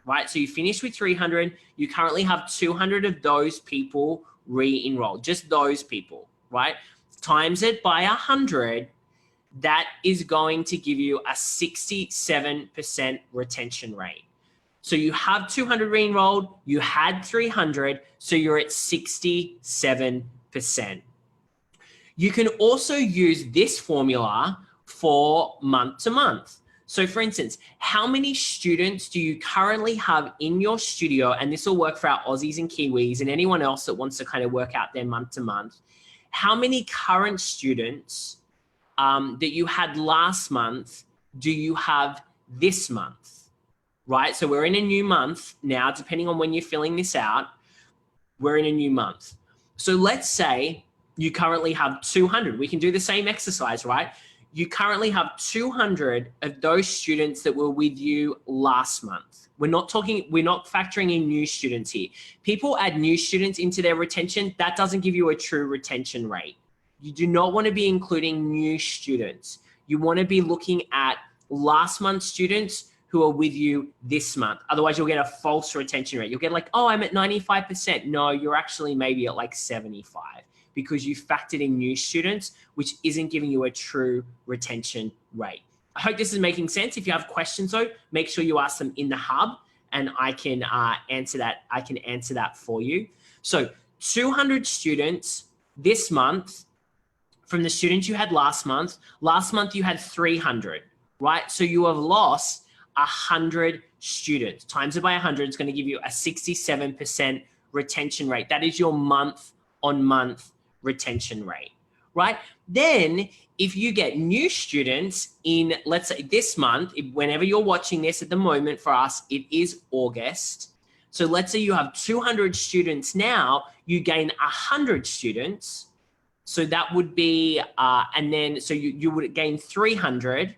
right? So you finish with 300. You currently have 200 of those people re-enroll, just those people, right? Times it by 100, that is going to give you a 67% retention rate. So you have 200 re-enrolled, you had 300, so you're at 67%. You can also use this formula for month to month. So for instance, how many students do you currently have in your studio? And this will work for our Aussies and Kiwis and anyone else that wants to kind of work out their month to month. How many current students that you had last month do you have this month, right? So we're in a new month now, depending on when you're filling this out, we're in a new month. So let's say you currently have 200. We can do the same exercise, right? You currently have 200 of those students that were with you last month. We're not factoring in new students here. People add new students into their retention. That doesn't give you a true retention rate. You do not want to be including new students. You want to be looking at last month's students who are with you this month. Otherwise, you'll get a false retention rate. You'll get like, oh, I'm at 95%. No, you're actually maybe at like 75 because you factored in new students, which isn't giving you a true retention rate. I hope this is making sense. If you have questions though, make sure you ask them in the hub and I can answer that. I can answer that for you. So 200 students this month from the students you had last month. Last month you had 300, right? So you have lost 100 students. Times it by 100 is going to give you a 67% retention rate. That is your month-on-month retention rate, right? Then if you get new students in, let's say this month, whenever you're watching this at the moment for us, it is August. So let's say you have 200 students now, you gain 100 students. So that would be, and then, so you would gain 300,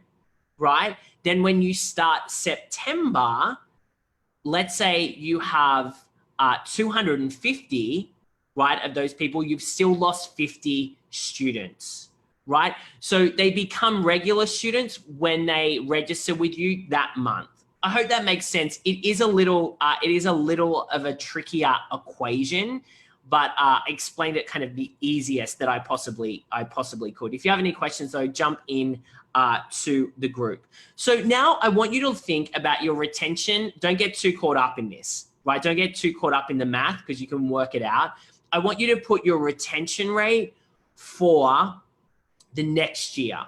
right? Then when you start September, let's say you have 250, right, of those people, you've still lost 50 students, right? So they become regular students when they register with you that month. I hope that makes sense. It is a little of a trickier equation, but explained it kind of the easiest that I possibly could. If you have any questions though, jump in to the group. So now I want you to think about your retention. Don't get too caught up in this, right? Don't get too caught up in the math because you can work it out. I want you to put your retention rate for the next year.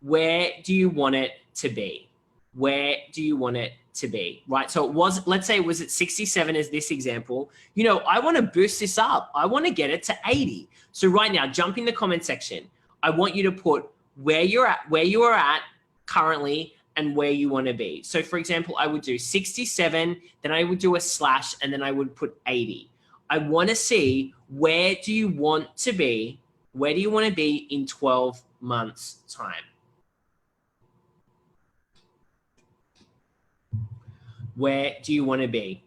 Where do you want it to be? Where do you want it to be, right? So it was, let's say it was at 67 as this example. You know, I want to boost this up. I want to get it to 80. So right now, jump in the comment section. I want you to put where you are at currently and where you want to be. So for example, I would do 67, then I would do a slash, and then I would put 80. I want to see where do you want to be? Where do you want to be in 12 months time? Where do you want to be?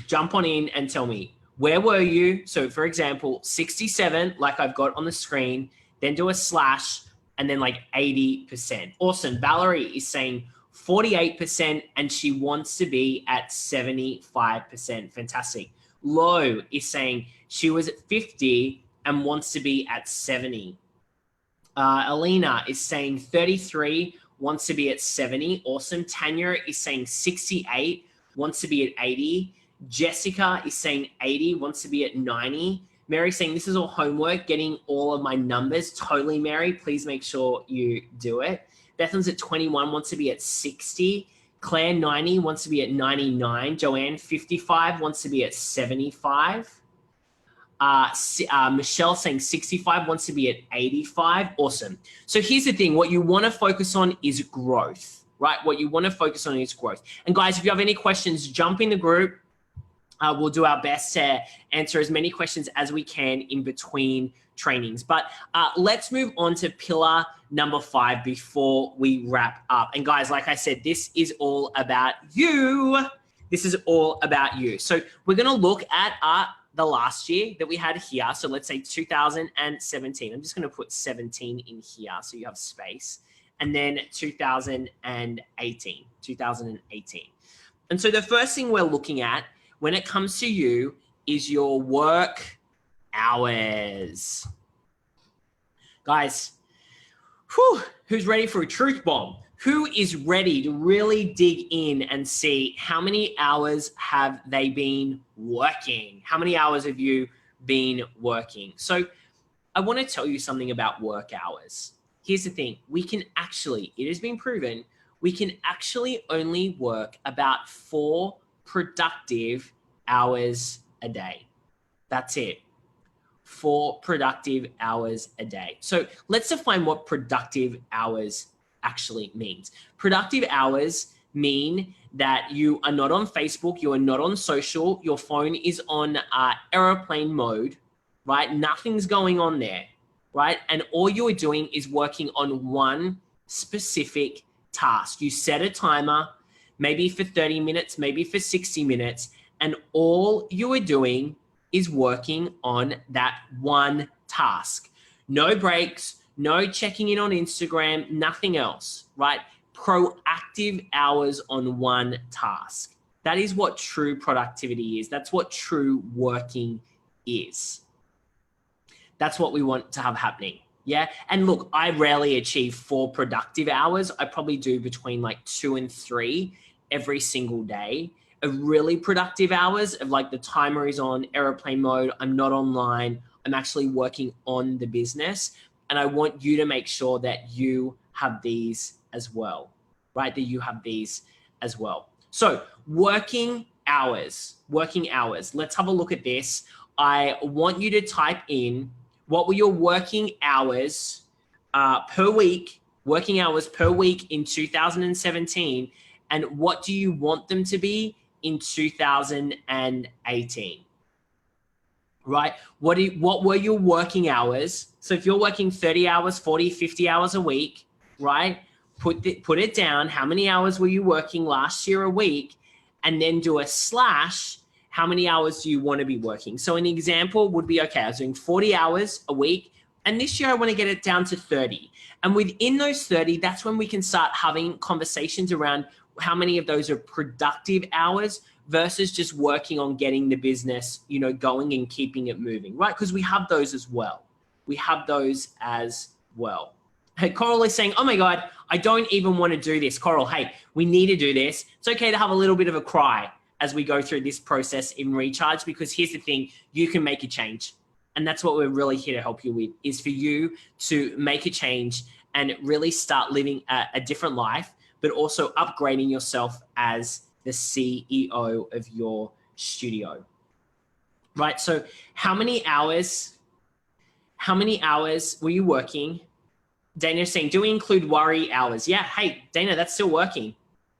Jump on in and tell me, where were you? So for example, 67, like I've got on the screen, then do a slash, and then like 80%. Awesome. Valerie is saying 48% and she wants to be at 75%. Fantastic. Lo is saying she was at 50 and wants to be at 70. Alina is saying 33, wants to be at 70. Awesome. Tanya is saying 68, wants to be at 80. Jessica is saying 80, wants to be at 90. Mary saying this is all homework, getting all of my numbers. Totally, Mary. Please make sure you do it. Bethan's at 21, wants to be at 60. Claire, 90, wants to be at 99. Joanne, 55, wants to be at 75. Michelle saying 65, wants to be at 85. Awesome. So here's the thing. What you want to focus on is growth, right? What you want to focus on is growth. And guys, if you have any questions, jump in the group. We'll do our best to answer as many questions as we can in between trainings. But let's move on to pillar number 5 before we wrap up. And guys, like I said, this is all about you. This is all about you. So we're going to look at the last year that we had here. So let's say 2017. I'm just going to put 17 in here so you have space. and then 2018. And so the first thing we're looking at when it comes to you is your work hours. Guys, who's ready for a truth bomb? Who is ready to really dig in and see how many hours have they been working? How many hours have you been working? So I want to tell you something about work hours. Here's the thing. It has been proven, we can actually only work about 4 productive hours a day. That's it. 4 productive hours a day. So let's define what productive hours actually means. Productive hours mean that you are not on Facebook, you are not on social, your phone is on airplane mode, right? Nothing's going on there, right? And all you're doing is working on one specific task. You set a timer, maybe for 30 minutes, maybe for 60 minutes, and all you are doing is working on that one task. No breaks, no checking in on Instagram, nothing else, right? Proactive hours on one task. That is what true productivity is. That's what true working is. That's what we want to have happening. Yeah. And look, I rarely achieve 4 productive hours. I probably do between like 2 and 3 every single day. A really productive hours of like the timer is on airplane mode. I'm not online. I'm actually working on the business. And I want you to make sure that you have these as well, right? That you have these as well. So working hours. Let's have a look at this. I want you to type in what were your working hours per week in 2017, and what do you want them to be in 2018, right? What were your working hours? So if you're working 30 hours, 40, 50 hours a week, right? Put it down. How many hours were you working last year a week? And then do a slash. How many hours do you want to be working? So an example would be, okay, I was doing 40 hours a week, and this year I want to get it down to 30. And within those 30, that's when we can start having conversations around how many of those are productive hours versus just working on getting the business, going and keeping it moving, right? Because we have those as well. Hey, Coral is saying, oh my God, I don't even want to do this. Coral, hey, we need to do this. It's okay to have a little bit of a cry as we go through this process in Recharge, because here's the thing, you can make a change. And that's what we're really here to help you with, is for you to make a change and really start living a different life, but also upgrading yourself as the CEO of your studio, right? So how many hours were you working? Dana's saying, do we include worry hours? Yeah, hey, Dana, that's still working,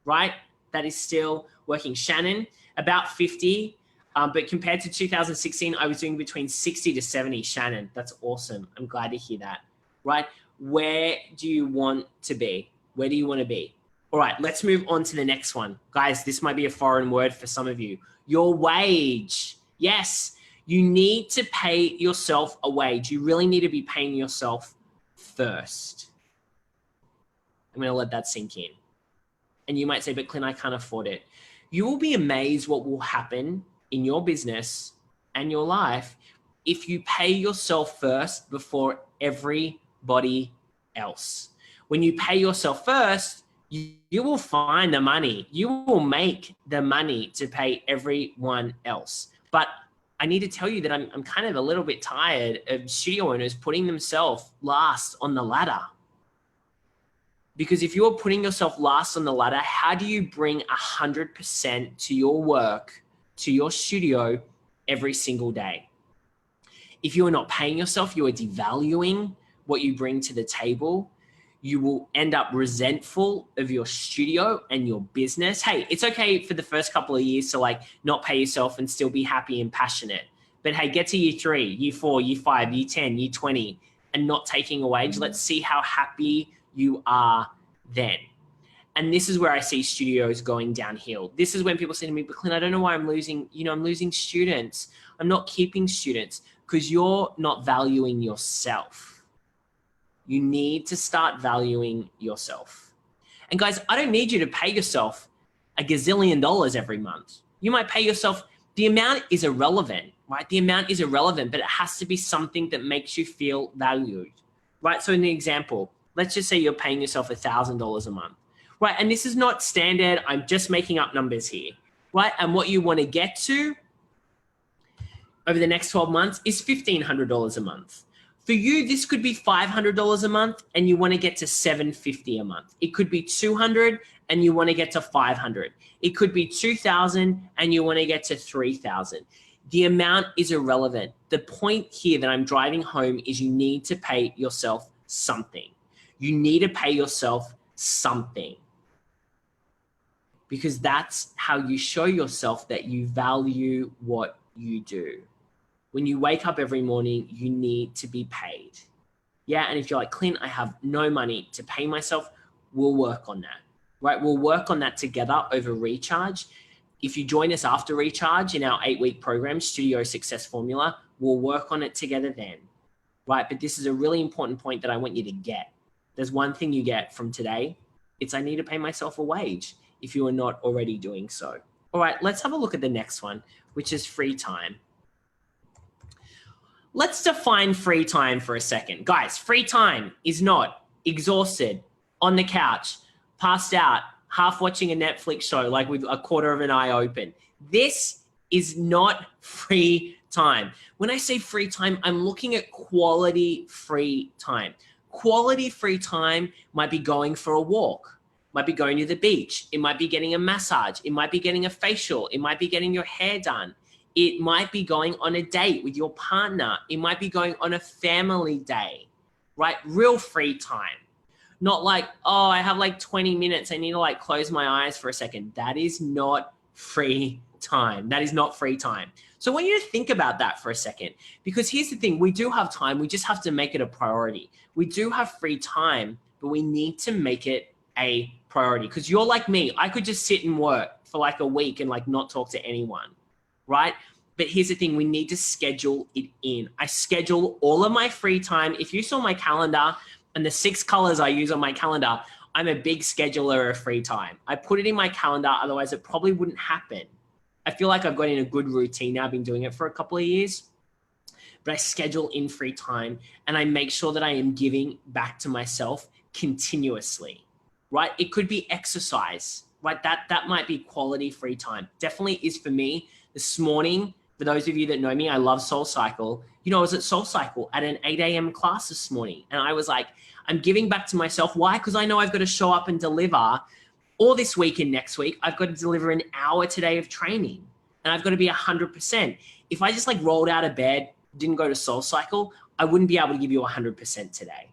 right? That is still working. Shannon, about 50, but compared to 2016, I was doing between 60 to 70. Shannon, that's awesome. I'm glad to hear that, right? Where do you want to be? Where do you want to be? All right, let's move on to the next one. Guys, this might be a foreign word for some of you. Your wage. Yes, you need to pay yourself a wage. You really need to be paying yourself first. I'm going to let that sink in. And you might say, but Clint, I can't afford it. You will be amazed what will happen in your business and your life if you pay yourself first before everybody else. When you pay yourself first, you will find the money. You will make the money to pay everyone else. But I need to tell you that I'm kind of a little bit tired of studio owners putting themselves last on the ladder. Because if you're putting yourself last on the ladder, how do you bring 100% to your work, to your studio every single day? If you are not paying yourself, you are devaluing what you bring to the table. You will end up resentful of your studio and your business. Hey, it's okay for the first couple of years to like not pay yourself and still be happy and passionate. But hey, get to year 3, year 4, year 5, year 10, year 20, and not taking a wage. Let's see how happy you are then. And this is where I see studios going downhill. This is when people say to me, but Clint, I don't know why I'm losing, I'm losing students. I'm not keeping students, because you're not valuing yourself. You need to start valuing yourself. And guys, I don't need you to pay yourself a gazillion dollars every month. You might pay yourself, the amount is irrelevant, right? The amount is irrelevant, but it has to be something that makes you feel valued, right? So in the example, let's just say you're paying yourself $1,000 a month, right? And this is not standard. I'm just making up numbers here, right? And what you want to get to over the next 12 months is $1,500 a month. For you, this could be $500 a month and you want to get to $750 a month. It could be $200 and you want to get to $500. It could be $2,000 and you want to get to $3,000. The amount is irrelevant. The point here that I'm driving home is you need to pay yourself something. You need to pay yourself something, because that's how you show yourself that you value what you do. When you wake up every morning, you need to be paid. Yeah, and if you're like, Clint, I have no money to pay myself, we'll work on that, right? We'll work on that together over Recharge. If you join us after Recharge in our 8-week program, Studio Success Formula, we'll work on it together then, right? But this is a really important point that I want you to get. There's one thing you get from today. It's I need to pay myself a wage if you are not already doing so. All right, let's have a look at the next one, which is free time. Let's define free time for a second. Guys, free time is not exhausted, on the couch, passed out, half watching a Netflix show, like with a quarter of an eye open. This is not free time. When I say free time, I'm looking at quality free time. Quality free time might be going for a walk, might be going to the beach. It might be getting a massage. It might be getting a facial. It might be getting your hair done. It might be going on a date with your partner. It might be going on a family day, right? Real free time. Not like, oh, I have like 20 minutes. I need to like close my eyes for a second. That is not free time. That is not free time. So I want you to think about that for a second, because here's the thing. We do have time. We just have to make it a priority. We do have free time, but we need to make it a priority, because you're like me. I could just sit and work for like a week and like not talk to anyone. Right? But here's the thing, we need to schedule it in. I schedule all of my free time. If you saw my calendar and the 6 colors I use on my calendar, I'm a big scheduler of free time. I put it in my calendar, otherwise it probably wouldn't happen. I feel like I've got in a good routine now. I've been doing it for a couple of years, but I schedule in free time and I make sure that I am giving back to myself continuously, right? It could be exercise, right? That might be quality free time. Definitely is for me. This morning, for those of you that know me, I love Soul Cycle. You know, I was at Soul Cycle at an 8 a.m. class this morning. And I was like, I'm giving back to myself. Why? Because I know I've got to show up and deliver. Or this week and next week, I've got to deliver an hour today of training. And I've got to be 100%. If I just like rolled out of bed, didn't go to Soul Cycle, I wouldn't be able to give you 100% today,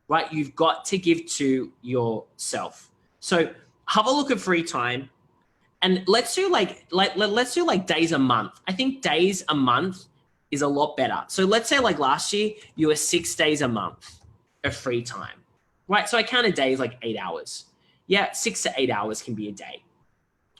right? You've got to give to yourself. So have a look at free time. And let's do like days a month. I think days a month is a lot better. So let's say like last year, you were 6 days a month of free time, right? So I counted days like 8 hours. Yeah, 6 to 8 hours can be a day,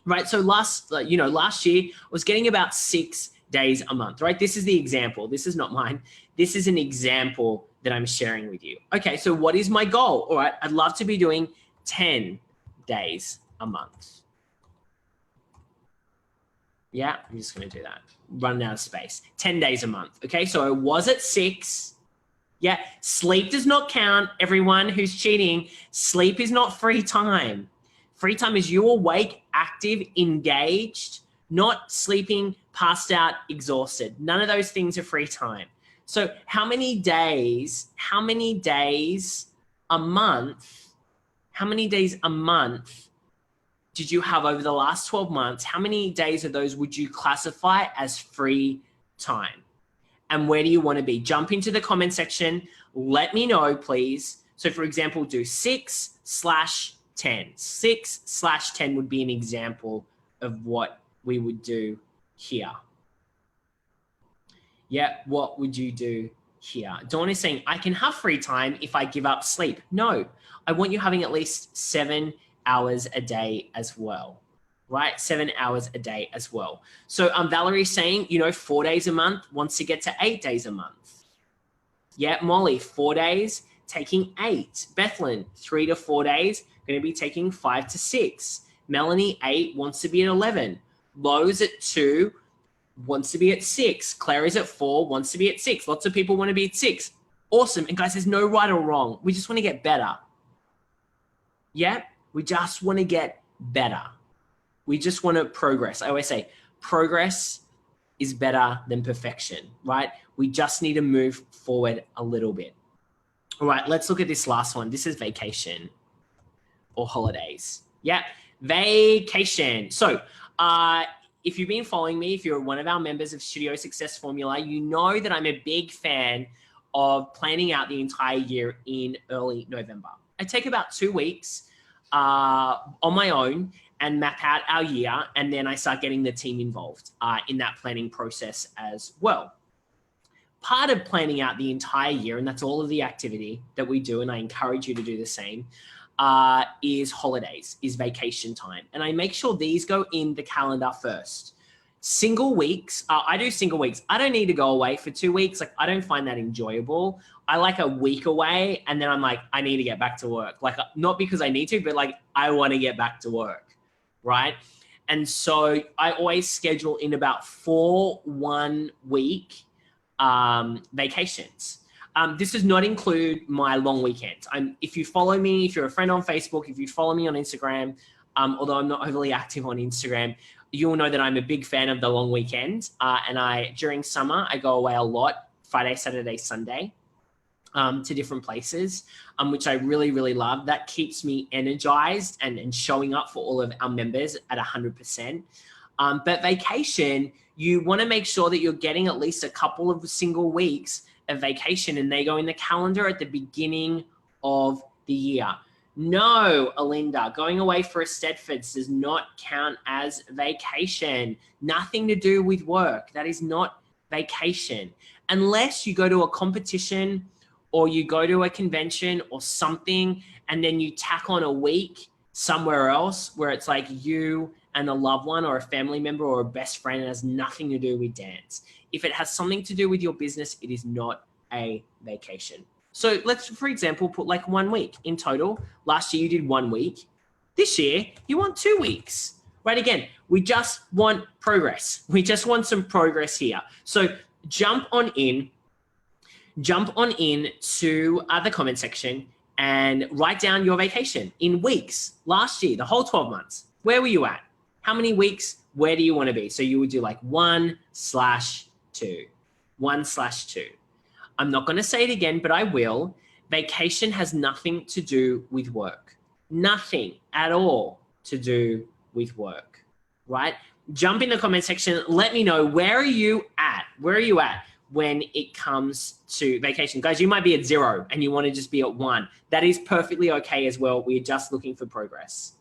right? So last year I was getting about 6 days a month, right? This is the example. This is not mine. This is an example that I'm sharing with you. Okay, so what is my goal? All right, I'd love to be doing 10 days a month. Yeah, I'm just going to do that. Running out of space. 10 days a month. Okay, so I was at 6. Yeah, sleep does not count. Everyone who's cheating, sleep is not free time. Free time is you awake, active, engaged, not sleeping, passed out, exhausted. None of those things are free time. So how many days a month did you have over the last 12 months? How many days of those would you classify as free time? And where do you want to be? Jump into the comment section. Let me know, please. So for example, do 6/10. 6/10 would be an example of what we would do here. Yeah, what would you do here? Dawn is saying, I can have free time if I give up sleep. No, I want you having at least 7 hours a day as well, right? 7 hours a day as well. So Valerie's saying, 4 days a month, wants to get to 8 days a month. Yeah, Molly, 4 days, taking 8. Bethlyn, 3 to 4 days, going to be taking 5 to 6. Melanie, 8, wants to be at 11. Lowe's at 2, wants to be at 6. Claire is at 4, wants to be at 6. Lots of people want to be at 6. Awesome. And guys, there's no right or wrong. We just want to get better. Yeah, we just want to get better. We just want to progress. I always say progress is better than perfection, right? We just need to move forward a little bit. All right, let's look at this last one. This is vacation or holidays. Yeah, vacation. So if you've been following me, if you're one of our members of Studio Success Formula, you know that I'm a big fan of planning out the entire year in early November. I take about 2 weeks on my own and map out our year, and then I start getting the team involved in that planning process as well. Part of planning out the entire year, and that's all of the activity that we do, and I encourage you to do the same, is holidays, is vacation time. And I make sure these go in the calendar first. Single weeks, I do single weeks. I don't need to go away for 2 weeks. Like, I don't find that enjoyable. I like a week away, and then I'm like, I need to get back to work. Like, not because I need to, but like, I want to get back to work, right? And so I always schedule in about 4 1-week vacations. This does not include my long weekends. If you follow me, if you're a friend on Facebook, if you follow me on Instagram, although I'm not overly active on Instagram, you'll know that I'm a big fan of the long weekend. And during summer, I go away a lot, Friday, Saturday, Sunday, to different places, which I really, really love. That keeps me energized and showing up for all of our members at 100%. But vacation, you want to make sure that you're getting at least a couple of single weeks of vacation, and they go in the calendar at the beginning of the year. No, Alinda, going away for a Stedfords does not count as vacation. Nothing to do with work. That is not vacation. Unless you go to a competition or you go to a convention or something, and then you tack on a week somewhere else where it's like you and a loved one or a family member or a best friend, and has nothing to do with dance. If it has something to do with your business, it is not a vacation. So let's, for example, put like 1 week in total. Last year you did 1 week. This year you want 2 weeks, right? Again, we just want progress. We just want some progress here. So jump on in to the comment section and write down your vacation in weeks. Last year, the whole 12 months, where were you at? How many weeks? Where do you want to be? So you would do like 1/2, 1/2. I'm not going to say it again, but I will. Vacation has nothing to do with work. Nothing at all to do with work, right? Jump in the comment section. Let me know, where are you at? Where are you at when it comes to vacation? Guys, you might be at 0 and you want to just be at 1. That is perfectly okay as well. We're just looking for progress.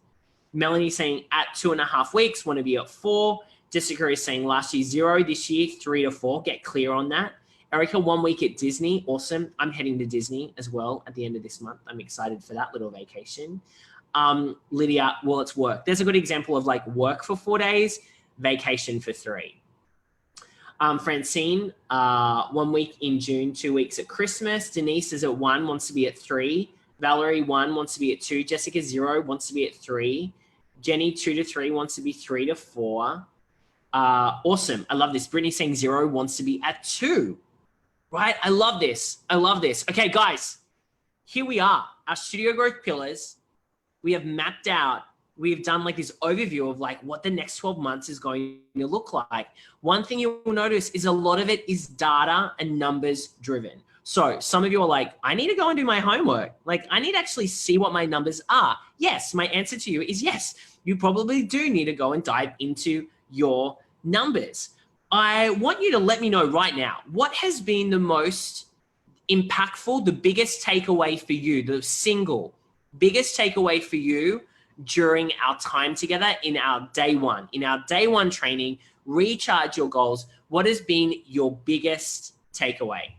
Melanie saying at 2.5 weeks, want to be at 4. Jessica is saying last year 0, this year 3 to 4. Get clear on that. Erica, 1 week at Disney. Awesome. I'm heading to Disney as well at the end of this month. I'm excited for that little vacation. Lydia, well, it's work. There's a good example of like work for 4 days, vacation for 3. Francine, 1 week in June, 2 weeks at Christmas. Denise is at 1, wants to be at 3. Valerie, 1, wants to be at 2. Jessica, 0, wants to be at 3. Jenny, 2 to 3, wants to be 3 to 4. Awesome. I love this. Brittany saying 0, wants to be at 2. Right? I love this. I love this. Okay, guys, here we are. Our studio growth pillars. We have mapped out. We've done like this overview of like what the next 12 months is going to look like. One thing you will notice is a lot of it is data and numbers driven. So some of you are like, I need to go and do my homework. Like, I need to actually see what my numbers are. Yes, my answer to you is yes. You probably do need to go and dive into your numbers. I want you to let me know right now, what has been the most impactful, the biggest takeaway for you, the single biggest takeaway for you during our time together in our day one. In our day one training, recharge your goals. What has been your biggest takeaway?